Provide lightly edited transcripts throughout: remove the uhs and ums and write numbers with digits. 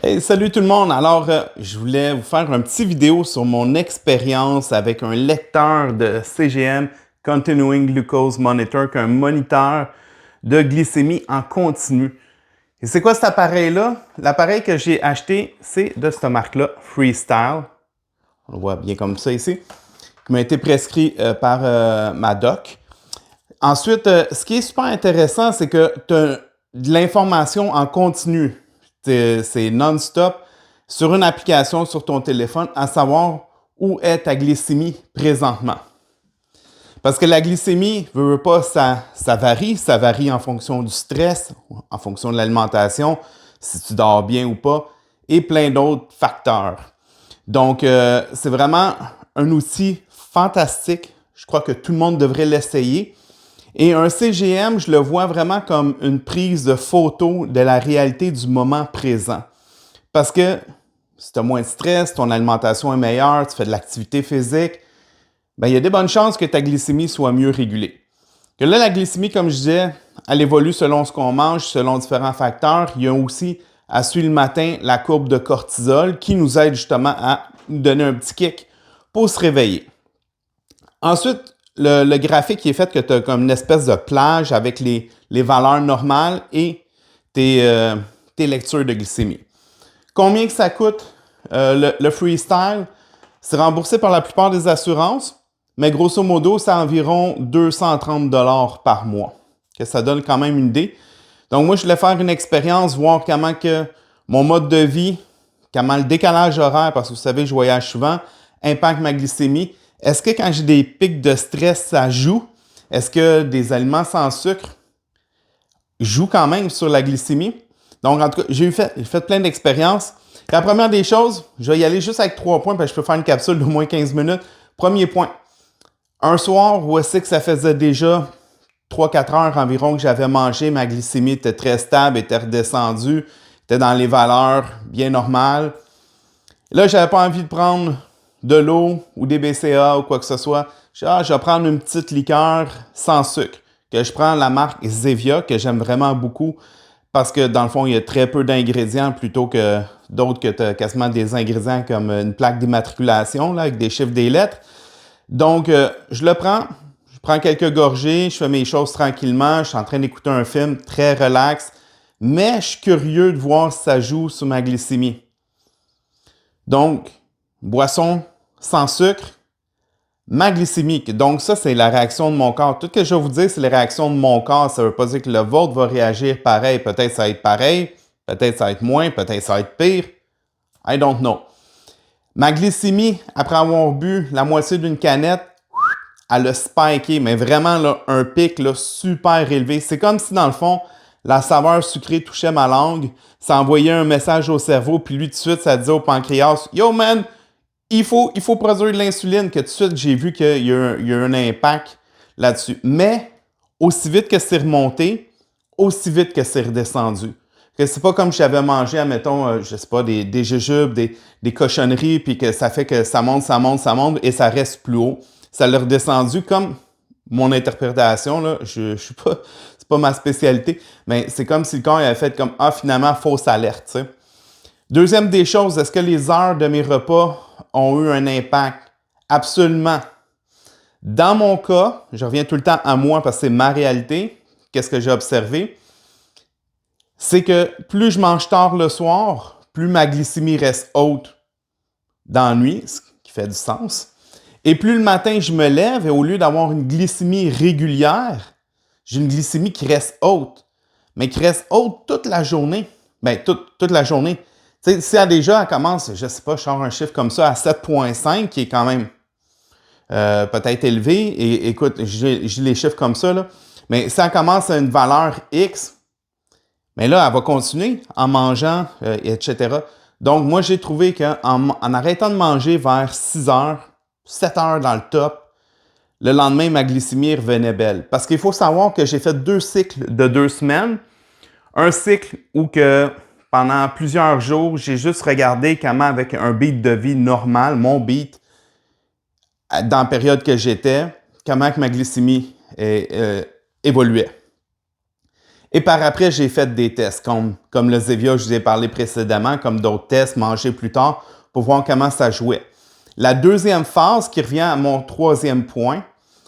Hey, salut tout le monde! Alors, je voulais vous faire une petite vidéo sur mon expérience avec un lecteur de CGM, Continuing Glucose Monitor, qui est un moniteur de glycémie en continu. Et c'est quoi cet appareil-là? L'appareil que j'ai acheté, c'est de cette marque-là, Freestyle. On le voit bien comme ça ici, qui m'a été prescrit par ma doc. Ensuite, ce qui est super intéressant, c'est que tu as de l'information en continu. C'est non-stop sur une application sur ton téléphone, à savoir où est ta glycémie présentement. Parce que la glycémie, veut pas, ça varie en fonction du stress, en fonction de l'alimentation, si tu dors bien ou pas, et plein d'autres facteurs. Donc, c'est vraiment un outil fantastique. Je crois que tout le monde devrait l'essayer. Et un CGM, je le vois vraiment comme une prise de photo de la réalité du moment présent. Parce que si tu as moins de stress, ton alimentation est meilleure, tu fais de l'activité physique, bien, il y a des bonnes chances que ta glycémie soit mieux régulée. Que là, la glycémie, comme je disais, elle évolue selon ce qu'on mange, selon différents facteurs. Il y a aussi, à suivre le matin, la courbe de cortisol qui nous aide justement à nous donner un petit kick pour se réveiller. Ensuite, le graphique qui est fait que tu as comme une espèce de plage avec les valeurs normales et tes lectures de glycémie. Combien que ça coûte? Le Freestyle, c'est remboursé par la plupart des assurances, mais grosso modo, c'est environ 230 $ par mois. Que ça donne quand même une idée. Donc moi, je voulais faire une expérience, voir comment que mon mode de vie, comment le décalage horaire, parce que vous savez, je voyage souvent, impacte ma glycémie. Est-ce que quand j'ai des pics de stress, ça joue? Est-ce que des aliments sans sucre jouent quand même sur la glycémie? Donc, en tout cas, j'ai fait plein d'expériences. La première des choses, je vais y aller juste avec 3 points, parce que je peux faire une capsule d'au moins 15 minutes. Premier point, un soir où est-ce que ça faisait déjà 3-4 heures environ que j'avais mangé, ma glycémie était très stable, était redescendue, était dans les valeurs bien normales. Là, je n'avais pas envie de prendre de l'eau ou des BCA ou quoi que ce soit. Je vais prendre une petite liqueur sans sucre, que je prends la marque Zevia, que j'aime vraiment beaucoup, parce que dans le fond, il y a très peu d'ingrédients plutôt que d'autres que tu as quasiment des ingrédients comme une plaque d'immatriculation là, avec des chiffres, des lettres. Donc, je le prends, je prends quelques gorgées, je fais mes choses tranquillement, je suis en train d'écouter un film très relax, mais je suis curieux de voir si ça joue sur ma glycémie. Donc, boisson sans sucre, ma glycémie. Donc, ça, c'est la réaction de mon corps. Tout ce que je vais vous dire, c'est les réactions de mon corps. Ça ne veut pas dire que le vôtre va réagir pareil. Peut-être ça va être pareil, peut-être ça va être moins, peut-être ça va être pire. I don't know. Ma glycémie, après avoir bu la moitié d'une canette, elle a spiké, mais vraiment là, un pic là, super élevé. C'est comme si, dans le fond, la saveur sucrée touchait ma langue, ça envoyait un message au cerveau, puis lui, tout de suite, ça disait au pancréas, « Yo, man, il faut produire de l'insuline. » Que tout de suite, j'ai vu qu'il y a un impact là-dessus. Mais, aussi vite que c'est remonté, aussi vite que c'est redescendu. Que c'est pas comme si j'avais mangé, admettons, je sais pas, des jujubes, des cochonneries, puis que ça fait que ça monte, et ça reste plus haut. Ça l'a redescendu comme mon interprétation, là, je suis pas, c'est pas ma spécialité, mais c'est comme si le corps avait fait comme, ah, finalement, fausse alerte, tu sais. Deuxième des choses, est-ce que les heures de mes repas ont eu un impact? Absolument. Dans mon cas, je reviens tout le temps à moi parce que c'est ma réalité. Qu'est-ce que j'ai observé? C'est que plus je mange tard le soir, plus ma glycémie reste haute dans la nuit, ce qui fait du sens. Et plus le matin je me lève et au lieu d'avoir une glycémie régulière, j'ai une glycémie qui reste haute, mais qui reste haute toute la journée. Bien, toute la journée. Tu sais, si elle commence, je ne sais pas, je sors un chiffre comme ça à 7,5, qui est quand même peut-être élevé. Et écoute, j'ai les chiffres comme ça, là. Mais si elle commence à une valeur X, mais là, elle va continuer en mangeant, etc. Donc, moi, j'ai trouvé qu'en arrêtant de manger vers 6 heures, 7 heures dans le top, le lendemain, ma glycémie revenait belle. Parce qu'il faut savoir que j'ai fait 2 cycles de 2 semaines. Un cycle où que pendant plusieurs jours, j'ai juste regardé comment avec un beat de vie normal, mon beat, dans la période que j'étais, comment que ma glycémie évoluait. Et par après, j'ai fait des tests, comme le Zevia, je vous ai parlé précédemment, comme d'autres tests, manger plus tard, pour voir comment ça jouait. La deuxième phase, qui revient à mon troisième point,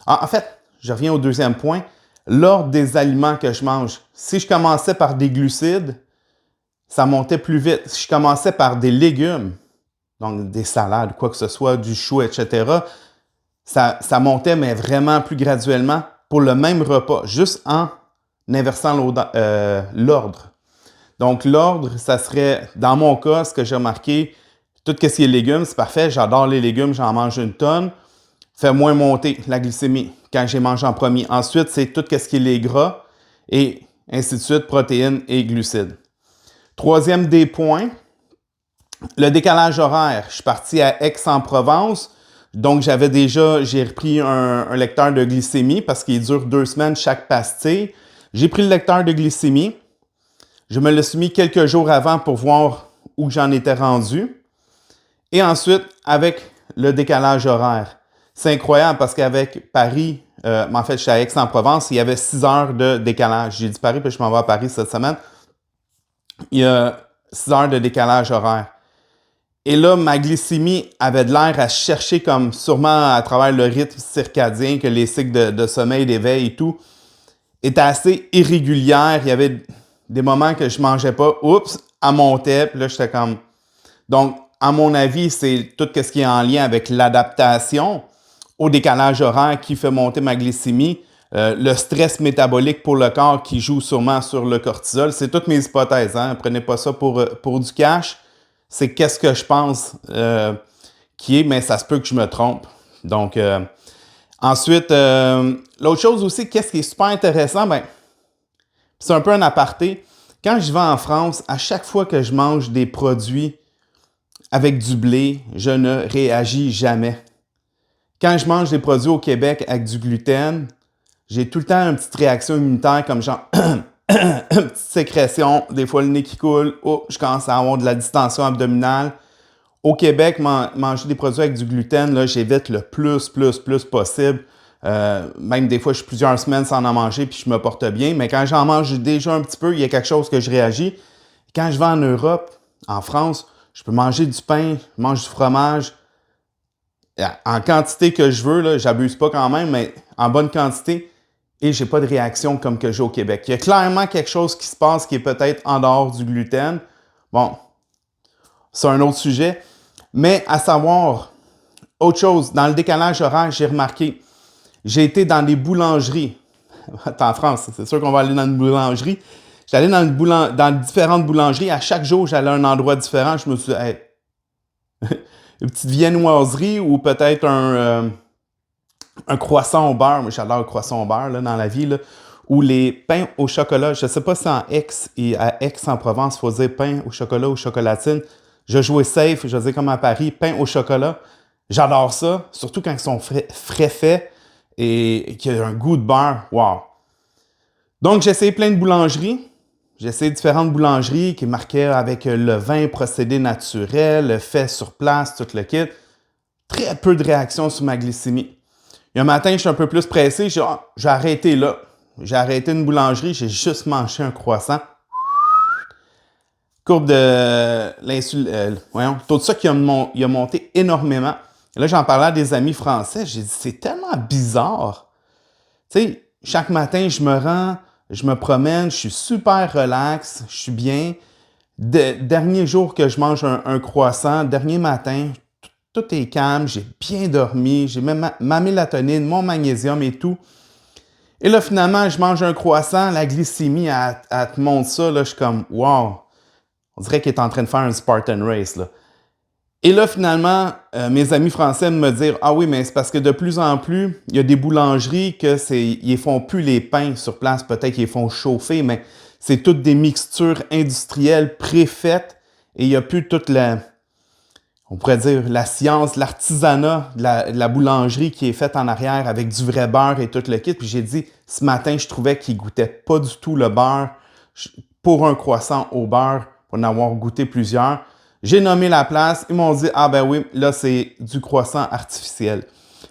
en fait, je reviens au deuxième point, l'ordre des aliments que je mange. Si je commençais par des glucides, ça montait plus vite. Si je commençais par des légumes, donc des salades, quoi que ce soit, du chou, etc., ça montait, mais vraiment plus graduellement pour le même repas, juste en inversant l'ordre. Donc, l'ordre, ça serait, dans mon cas, ce que j'ai remarqué, tout ce qui est légumes, c'est parfait. J'adore les légumes, j'en mange une tonne. Fait moins monter la glycémie quand j'ai mangé en premier. Ensuite, c'est tout ce qui est les gras et ainsi de suite, protéines et glucides. Troisième des points, le décalage horaire. Je suis parti à Aix-en-Provence. Donc, j'ai repris un lecteur de glycémie parce qu'il dure 2 semaines chaque pastille. J'ai pris le lecteur de glycémie. Je me le suis mis quelques jours avant pour voir où j'en étais rendu. Et ensuite, avec le décalage horaire. C'est incroyable parce qu'avec Paris, en fait, je suis à Aix-en-Provence, il y avait 6 heures de décalage. J'ai dit Paris, puis je m'en vais à Paris cette semaine. Il y a 6 heures de décalage horaire. Et là, ma glycémie avait de l'air à chercher comme sûrement à travers le rythme circadien que les cycles de sommeil, d'éveil et tout étaient assez irrégulières. Il y avait des moments que je mangeais pas. Oups, elle montait. Puis là, j'étais comme... Donc, à mon avis, c'est tout ce qui est en lien avec l'adaptation au décalage horaire qui fait monter ma glycémie. Le stress métabolique pour le corps qui joue sûrement sur le cortisol. C'est toutes mes hypothèses. Hein? Prenez pas ça pour du cash. C'est qu'est-ce que je pense qui est, mais ça se peut que je me trompe. Donc, ensuite, l'autre chose aussi, qu'est-ce qui est super intéressant, ben, c'est un peu un aparté. Quand je vais en France, à chaque fois que je mange des produits avec du blé, je ne réagis jamais. Quand je mange des produits au Québec avec du gluten, j'ai tout le temps une petite réaction immunitaire comme genre une petite sécrétion, des fois le nez qui coule, oh, je commence à avoir de la distension abdominale. Au Québec, manger des produits avec du gluten, là, j'évite le plus possible. Même des fois, je suis plusieurs semaines sans en manger puis je me porte bien. Mais quand j'en mange déjà un petit peu, il y a quelque chose que je réagis. Quand je vais en Europe, en France, je peux manger du pain, je mange du fromage. En quantité que je veux, là, j'abuse pas quand même, mais en bonne quantité. Et j'ai pas de réaction comme que j'ai au Québec. Il y a clairement quelque chose qui se passe qui est peut-être en dehors du gluten. Bon, c'est un autre sujet. Mais à savoir, autre chose, dans le décalage horaire, j'ai remarqué, j'ai été dans des boulangeries. En France, c'est sûr qu'on va aller dans une boulangerie. J'allais dans différentes boulangeries. À chaque jour, j'allais à un endroit différent. Je me suis dit, hey, une petite viennoiserie ou peut-être un croissant au beurre. Moi, j'adore le croissant au beurre là, dans la vie. Là. Ou les pains au chocolat. Je ne sais pas si à Aix-en-Provence, il faut dire pain au chocolat ou chocolatine. Je jouais safe, je disais comme à Paris, pain au chocolat. J'adore ça, surtout quand ils sont frais faits et qu'il y a un goût de beurre. Wow! Donc, j'ai essayé plein de boulangeries. J'ai essayé différentes boulangeries qui marquaient avec le vin procédé naturel, fait sur place, tout le kit. Très peu de réaction sur ma glycémie. Il y a un matin, je suis un peu plus pressé. J'ai arrêté là. J'ai arrêté une boulangerie, j'ai juste mangé un croissant. Courbe de l'insuline, tout ça qui a monté énormément. Et là, j'en parlais à des amis français. J'ai dit, c'est tellement bizarre. Tu sais, chaque matin, je me promène, je suis super relax, je suis bien. Dernier jour que je mange un croissant, dernier matin, tout est calme, j'ai bien dormi, j'ai même ma mélatonine, mon magnésium et tout. Et là, finalement, je mange un croissant, la glycémie, elle te montre ça, là, je suis comme, wow! On dirait qu'il est en train de faire un Spartan Race, là. Et là, finalement, mes amis français me disent « Ah oui, mais c'est parce que de plus en plus, il y a des boulangeries ils ne font plus les pains sur place, peut-être qu'ils les font chauffer, mais c'est toutes des mixtures industrielles préfaites et il n'y a plus toute on pourrait dire, la science, l'artisanat de la boulangerie qui est faite en arrière avec du vrai beurre et tout le kit. » Puis j'ai dit, ce matin, je trouvais qu'il ne goûtait pas du tout le beurre pour un croissant au beurre, pour en avoir goûté plusieurs. J'ai nommé la place, ils m'ont dit « Ah ben oui, là c'est du croissant artificiel. »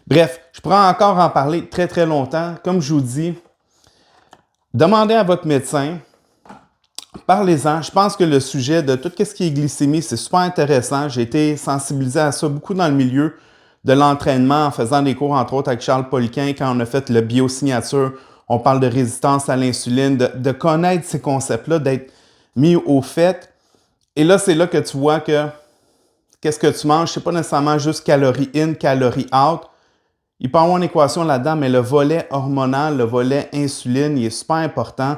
Bref, je pourrais encore en parler très très longtemps. Comme je vous dis, Demandez à votre médecin, parlez-en. Je pense que le sujet de tout ce qui est glycémie, c'est super intéressant. J'ai été sensibilisé à ça beaucoup dans le milieu de l'entraînement en faisant des cours, entre autres, avec Charles Poliquin, quand on a fait le biosignature. On parle de résistance à l'insuline, de connaître ces concepts-là, d'être mis au fait. Et là, c'est là que tu vois que qu'est-ce que tu manges, c'est pas nécessairement juste calories in, calories out. Il peut y avoir une équation là-dedans, mais le volet hormonal, le volet insuline, il est super important.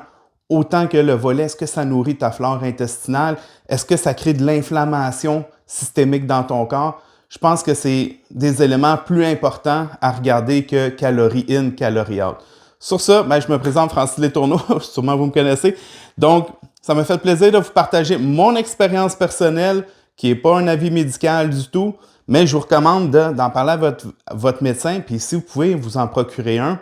Autant que le volet, est-ce que ça nourrit ta flore intestinale? Est-ce que ça crée de l'inflammation systémique dans ton corps? Je pense que c'est des éléments plus importants à regarder que calories in, calories out. Sur ça, ben, je me présente Francis Letourneau, sûrement vous me connaissez. Donc, ça me fait plaisir de vous partager mon expérience personnelle, qui n'est pas un avis médical du tout, mais je vous recommande d'en parler à votre médecin, puis si vous pouvez vous en procurer un,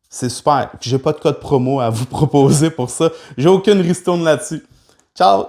c'est super. Puis j'ai pas de code promo à vous proposer pour ça. J'ai aucune ristourne là-dessus. Ciao!